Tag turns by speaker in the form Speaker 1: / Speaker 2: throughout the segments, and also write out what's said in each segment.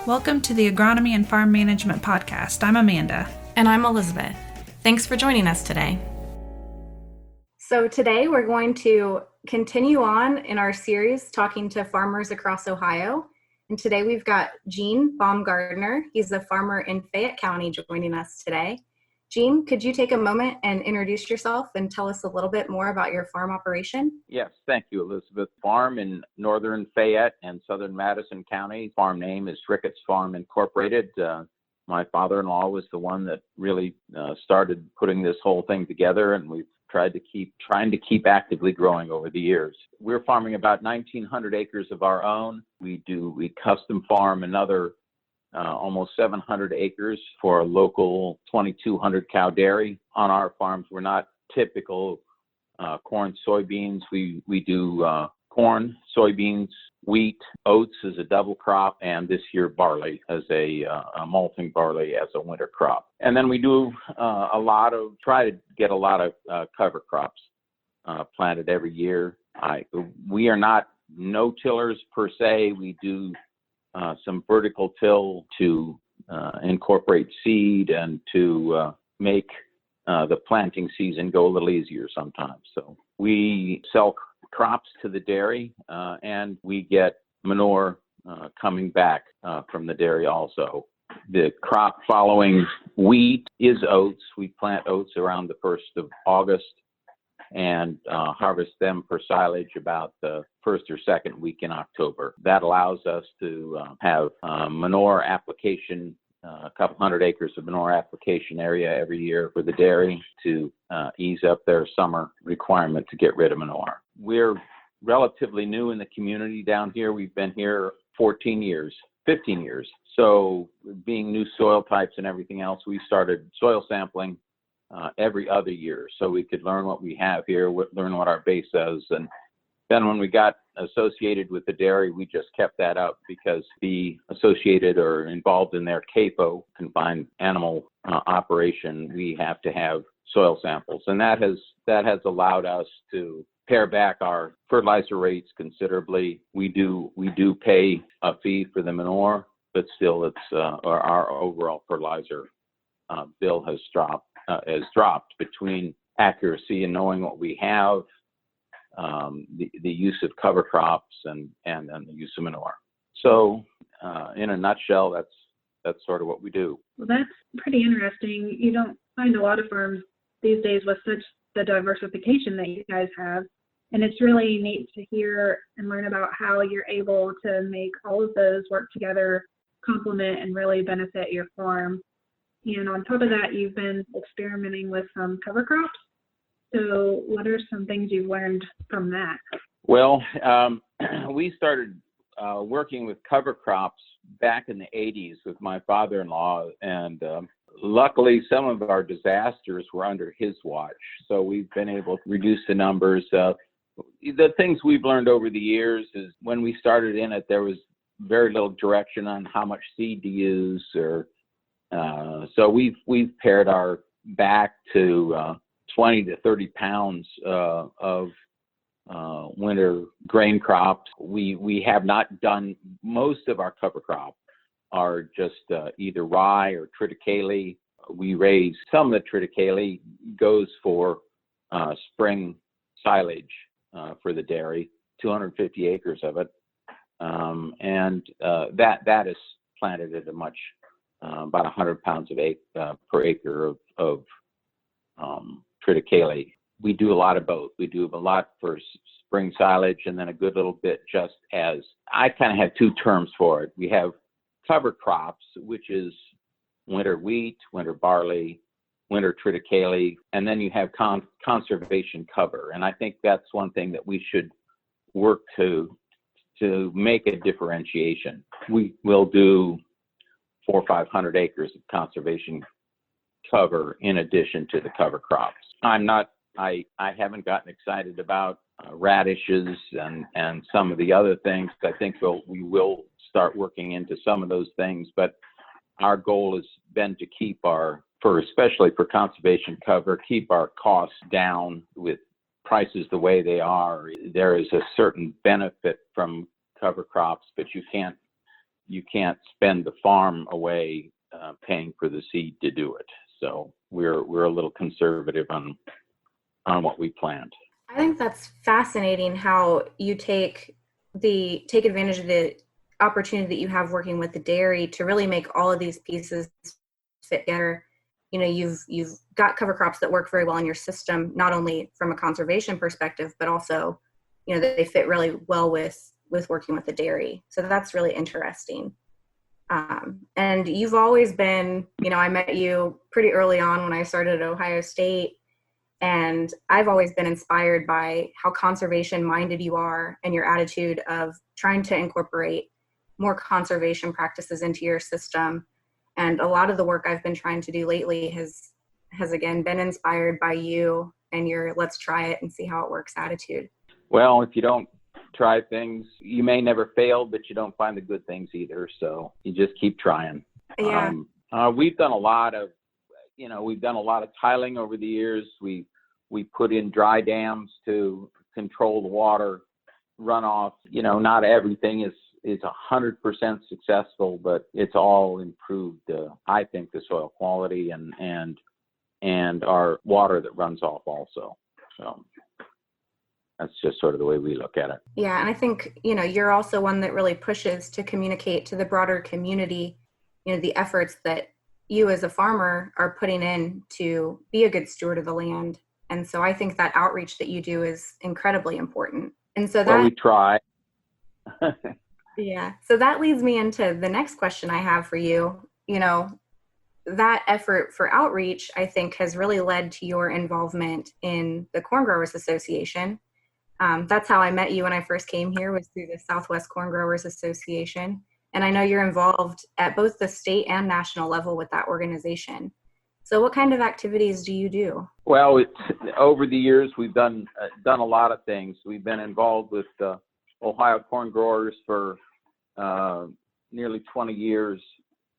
Speaker 1: Welcome to the Agronomy and Farm Management Podcast. I'm Amanda.
Speaker 2: And I'm Elizabeth. Thanks for joining us today.
Speaker 3: So today we're going to continue on in our series talking to farmers across Ohio. And today we've got Gene Baumgardner. He's a farmer in Fayette County joining us today. Gene, could you take a moment and introduce yourself and tell us a little bit more about your farm operation?
Speaker 4: Yes, thank you, Elizabeth. Farm in northern Fayette and southern Madison County. Farm name is Ricketts Farm Incorporated. My father-in-law was the one that really started putting this whole thing together, and we've trying to keep actively growing over the years. We're farming about 1,900 acres of our own. We custom farm another almost 700 acres for a local 2,200 cow dairy. On our farms, we're not typical corn, soybeans. We do corn, soybeans, wheat, oats as a double crop, and this year barley as a malting barley as a winter crop. And then we do try to get a lot of cover crops planted every year. We are not no-tillers per se. We do some vertical till to incorporate seed and to make the planting season go a little easier sometimes. So we sell crops to the dairy and we get manure coming back from the dairy also. The crop following wheat is oats. We plant oats around the 1st of August and harvest them for silage about the 1st or 2nd week in October. That allows us to have manure application, a couple hundred acres of manure application area every year for the dairy to ease up their summer requirement to get rid of manure. We're relatively new in the community down here. We've been here 15 years. So being new soil types and everything else, we started soil sampling every other year so we could learn what we have here, learn what our base is. And then when we got associated with the dairy, we just kept that up because the associated or involved in their CAPO, confined animal operation, we have to have soil samples. And that has allowed us to pare back our fertilizer rates considerably. We do pay a fee for the manure, but still it's our overall fertilizer bill has dropped between accuracy and knowing what we have, the use of cover crops and the use of manure. So in a nutshell, that's sort of what we do.
Speaker 1: Well, that's pretty interesting. You don't find a lot of farms these days with such the diversification that you guys have. And it's really neat to hear and learn about how you're able to make all of those work together, complement, and really benefit your farm. And on top of that, you've been experimenting with some cover crops. So what are some things you've learned from that?
Speaker 4: Well, we started working with cover crops back in the 80s with my father-in-law, and luckily some of our disasters were under his watch. So we've been able to reduce the numbers. The things we've learned over the years is when we started in it, there was very little direction on how much seed to use, or so we've pared our back to 20 to 30 pounds of winter grain crops. We have not done, most of our cover crop are just either rye or triticale. We raise some of the triticale goes for spring silage for the dairy, 250 acres of it, and that is planted at a much about 100 pounds per acre of triticale. We do a lot of both. We do a lot for spring silage and then a good little bit just as, I kind of have two terms for it. We have cover crops, which is winter wheat, winter barley, winter triticale, and then you have conservation cover. And I think that's one thing that we should work to make a differentiation. We will do 400 or 500 acres of conservation cover in addition to the cover crops. I haven't gotten excited about radishes and some of the other things. I think we will start working into some of those things, but our goal has been to keep especially for conservation cover, keep our costs down with prices the way they are. There is a certain benefit from cover crops, but you can't you can't spend the farm away paying for the seed to do it. So we're a little conservative on what we plant.
Speaker 3: I think that's fascinating how you take advantage of the opportunity that you have working with the dairy to really make all of these pieces fit together. You know, you've got cover crops that work very well in your system, not only from a conservation perspective, but also, you know, that they fit really well with working with the dairy. So that's really interesting. And you've always been, you know, I met you pretty early on when I started at Ohio State, and I've always been inspired by how conservation minded you are and your attitude of trying to incorporate more conservation practices into your system. And a lot of the work I've been trying to do lately has again been inspired by you and your let's try it and see how it works attitude.
Speaker 4: Well, if you don't try things, you may never fail, but you don't find the good things either. So you just keep trying.
Speaker 3: Yeah.
Speaker 4: We've done a lot of tiling over the years. We put in dry dams to control the water runoff. You know, not everything is 100% successful, but it's all improved, I think, the soil quality and our water that runs off also. So that's just sort of the way we look at it.
Speaker 3: Yeah, and I think, you know, you're also one that really pushes to communicate to the broader community, you know, the efforts that you as a farmer are putting in to be a good steward of the land. And so I think that outreach that you do is incredibly important. And so
Speaker 4: we try.
Speaker 3: Yeah. So that leads me into the next question I have for you. You know, that effort for outreach, I think, has really led to your involvement in the Corn Growers Association. That's how I met you when I first came here, was through the Southwest Corn Growers Association. And I know you're involved at both the state and national level with that organization. So what kind of activities do you do?
Speaker 4: Well, over the years, we've done a lot of things. We've been involved with Ohio Corn Growers for nearly 20 years.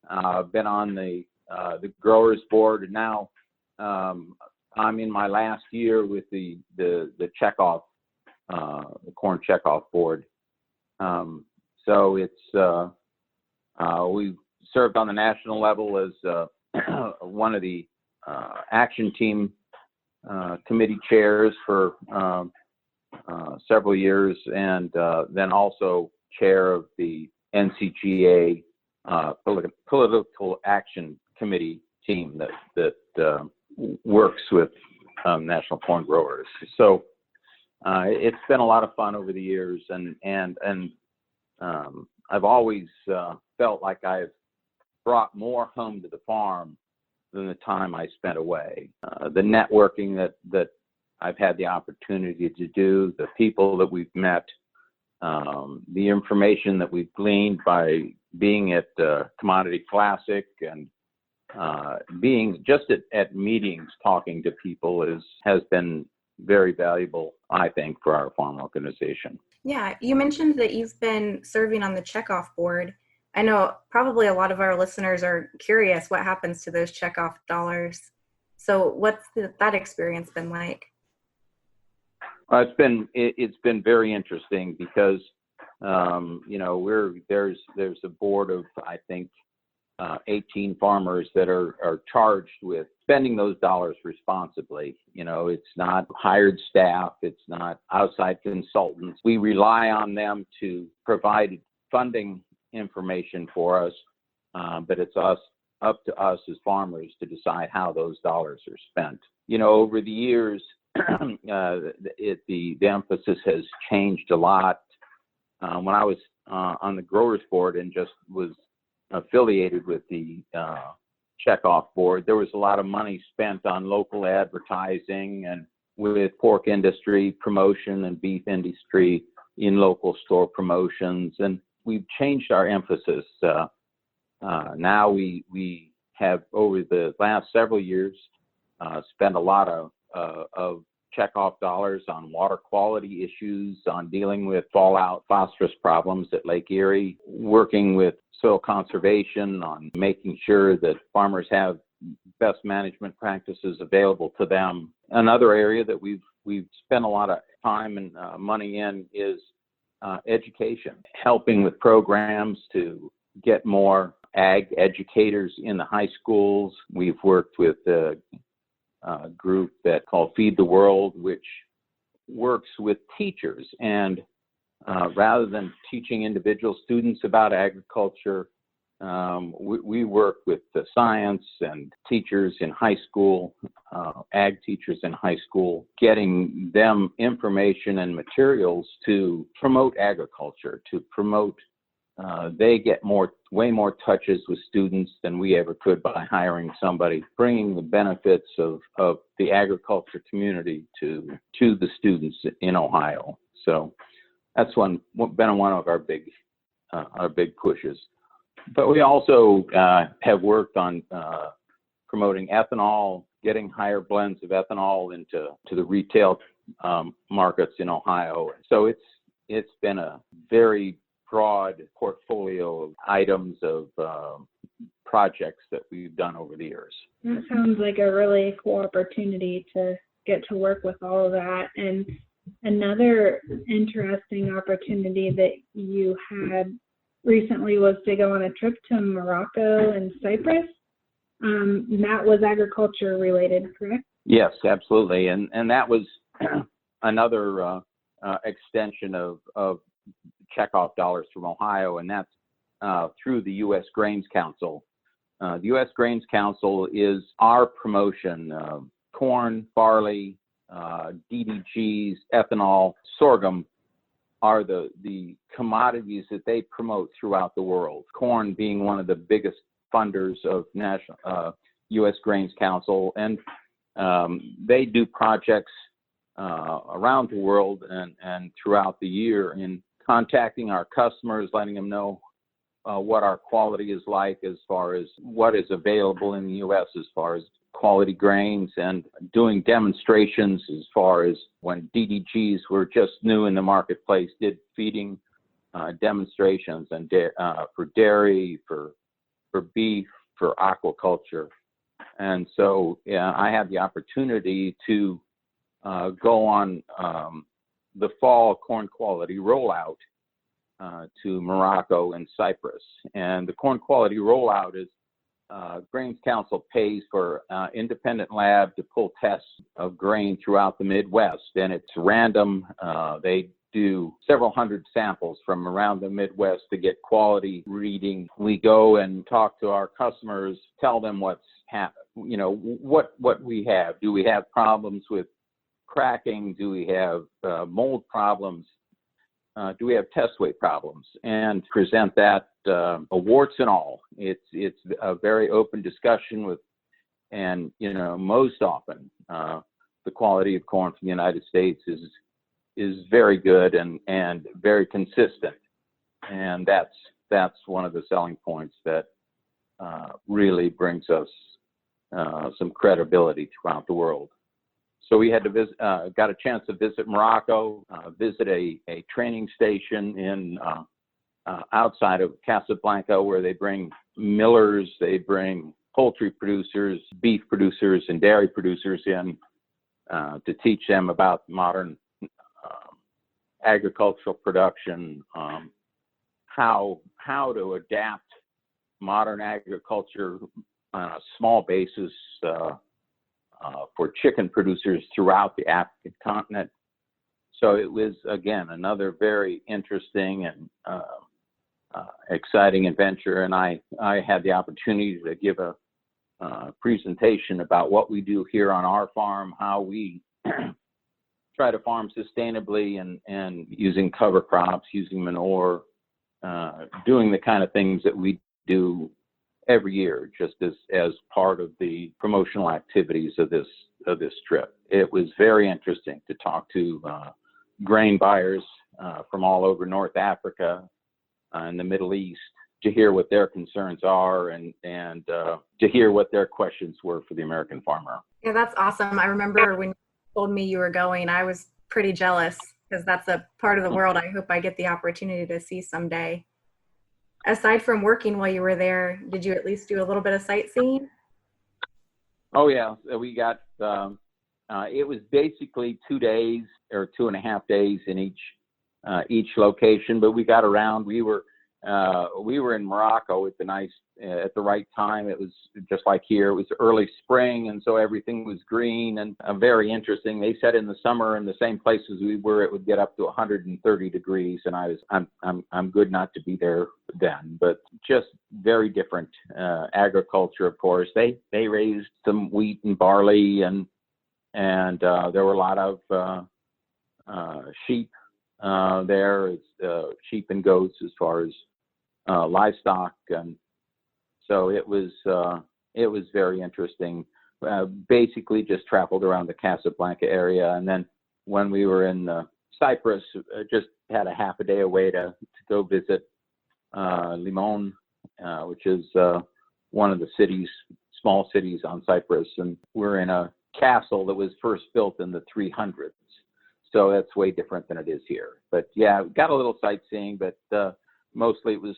Speaker 4: I've been on the Growers Board, and now I'm in my last year with the checkoff, the Corn Checkoff Board. So it's we've served on the national level as one of the action team committee chairs for several years, and then also chair of the NCGA political action committee team that works with national corn growers. So it's been a lot of fun over the years, and I've always felt like I've brought more home to the farm than the time I spent away. The networking that I've had the opportunity to do, the people that we've met, the information that we've gleaned by being at Commodity Classic and being just at meetings talking to people has been very valuable, I think, for our farm organization.
Speaker 3: Yeah, you mentioned that you've been serving on the checkoff board. I know probably a lot of our listeners are curious what happens to those checkoff dollars. So what's that experience been like?
Speaker 4: It's been very interesting because you know, there's a board of, I think, 18 farmers that are charged with spending those dollars responsibly. You know, it's not hired staff, it's not outside consultants. We rely on them to provide funding information for us, but it's up to us as farmers to decide how those dollars are spent. You know, over the years, the emphasis has changed a lot. When I was on the Growers Board and just was affiliated with the checkoff board, there was a lot of money spent on local advertising and with pork industry promotion and beef industry in local store promotions. And we've changed our emphasis. Now we have, over the last several years, spent a lot of checkoff dollars on water quality issues, on dealing with fallout phosphorus problems at Lake Erie, working with soil conservation, on making sure that farmers have best management practices available to them. Another area that we've spent a lot of time and money in is education, helping with programs to get more ag educators in the high schools. We've worked with a group that called Feed the World, which works with teachers. And rather than teaching individual students about agriculture, we work with the science and teachers in high school, ag teachers in high school, getting them information and materials to promote agriculture, to promote, they get way more touches with students than we ever could by hiring somebody, bringing the benefits of the agriculture community to the students in Ohio. So that's been one of our big pushes. But we also have worked on promoting ethanol, getting higher blends of ethanol into the retail markets in Ohio. So it's been a very broad portfolio of items of projects that we've done over the years.
Speaker 1: That sounds like a really cool opportunity to get to work with all of that. And another interesting opportunity that you had recently was to go on a trip to Morocco and Cyprus. That was agriculture related, correct?
Speaker 4: Yes, absolutely. And that was another extension of checkoff dollars from Ohio, and that's through the U.S. Grains Council. The U.S. Grains Council is our promotion of corn, barley, DDGs, ethanol, sorghum are the commodities that they promote throughout the world. Corn being one of the biggest funders of national U.S. Grains Council, and they do projects around the world and throughout the year in contacting our customers, letting them know what our quality is like as far as what is available in the U.S. as far as quality grains, and doing demonstrations as far as when DDGs were just new in the marketplace, did feeding demonstrations and for dairy, for beef, for aquaculture. And so I had the opportunity to go on the fall corn quality rollout to Morocco and Cyprus. And the corn quality rollout is Grains Council pays for independent lab to pull tests of grain throughout the Midwest, and it's random. They do several hundred samples from around the Midwest to get quality reading. We go and talk to our customers, tell them what's happened, what we have. Do we have problems with cracking? Do we have mold problems? Do we have test weight problems? And present that warts and all. It's a very open discussion with, and most often the quality of corn from the United States is very good and very consistent, and that's one of the selling points that really brings us some credibility throughout the world. So we had to visit, got a chance to visit Morocco, visit a training station in outside of Casablanca, where they bring millers, they bring poultry producers, beef producers, and dairy producers in to teach them about modern agricultural production, how to adapt modern agriculture on a small basis for chicken producers throughout the African continent. So it was, again, another very interesting and exciting adventure. And I had the opportunity to give a presentation about what we do here on our farm, how we try to farm sustainably and using cover crops, using manure, doing the kind of things that we do every year, just as part of the promotional activities of this trip. It was very interesting to talk to grain buyers from all over North Africa and the Middle East, to hear what their concerns are and to hear what their questions were for the American farmer.
Speaker 3: Yeah, that's awesome. I remember when you told me you were going, I was pretty jealous, because that's a part of the world I hope I get the opportunity to see someday. Aside from working while you were there, did you at least do a little bit of sightseeing?
Speaker 4: Oh yeah, we got, it was basically 2 days or 2.5 days in each location, but we got around. We were we were in Morocco at at the right time. It was just like here. It was early spring, and so everything was green and very interesting. They said in the summer, in the same place as we were, it would get up to 130 degrees, and I'm good not to be there then. But just very different agriculture, of course. They raised some wheat and barley, and there were a lot of sheep there, sheep and goats as far as livestock, and so it was very interesting. Basically, just traveled around the Casablanca area, and then when we were in Cyprus, just had a half a day away to go visit Limon, which is one of the small cities on Cyprus, and we're in a castle that was first built in the 300s. So that's way different than it is here. But yeah, got a little sightseeing, but mostly it was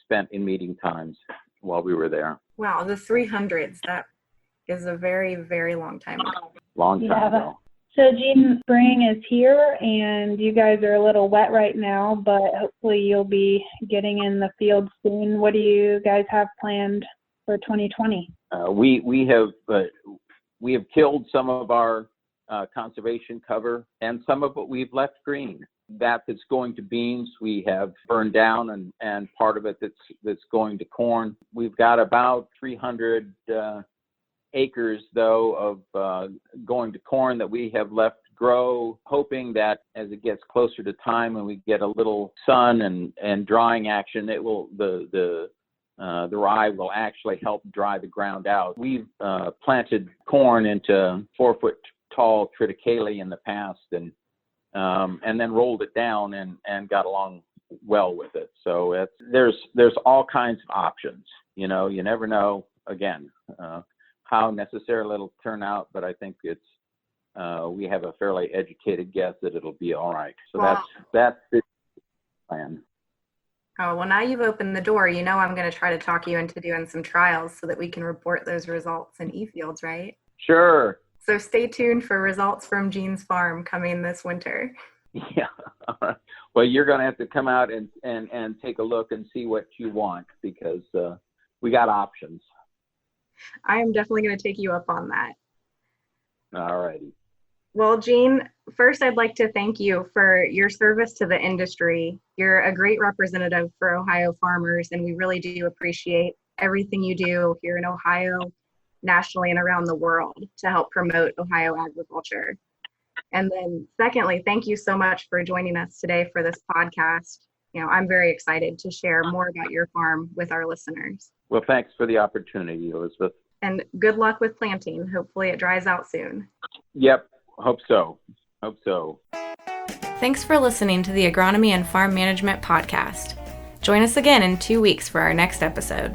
Speaker 4: spent in meeting times while we were there.
Speaker 3: Wow, the 300s. That is a very, very long time ago.
Speaker 4: Long time ago.
Speaker 1: So Gene, spring is here, and you guys are a little wet right now, but hopefully you'll be getting in the field soon. What do you guys have planned for 2020?
Speaker 4: We have killed some of our conservation cover, and some of it we've left green. That's going to beans we have burned down, and part of it that's going to corn. We've got about 300 acres though of going to corn that we have left grow, hoping that as it gets closer to time and we get a little sun and drying action, it will the rye will actually help dry the ground out. We've planted corn into 4-foot tall triticale in the past, and then rolled it down and got along well with it. So there's all kinds of options. You never know, again, how necessarily it'll turn out, but I think we have a fairly educated guess that it'll be all right. So
Speaker 3: wow.
Speaker 4: That's the plan.
Speaker 3: Oh, well, now you've opened the door. I'm going to try to talk you into doing some trials so that we can report those results in e-fields, right?
Speaker 4: Sure.
Speaker 3: So stay tuned for results from Gene's farm coming this winter.
Speaker 4: Yeah. All right. Well, you're going to have to come out and take a look and see what you want, because we got options.
Speaker 3: I am definitely going to take you up on that.
Speaker 4: All righty.
Speaker 3: Well, Gene, first I'd like to thank you for your service to the industry. You're a great representative for Ohio farmers, and we really do appreciate everything you do here in Ohio, nationally, and around the world to help promote Ohio agriculture. And then secondly, thank you so much for joining us today for this podcast. I'm very excited to share more about your farm with our listeners.
Speaker 4: Well, thanks for the opportunity, Elizabeth.
Speaker 3: And good luck with planting. Hopefully it dries out soon.
Speaker 4: Yep. Hope so.
Speaker 2: Thanks for listening to the Agronomy and Farm Management Podcast. Join us again in 2 weeks for our next episode.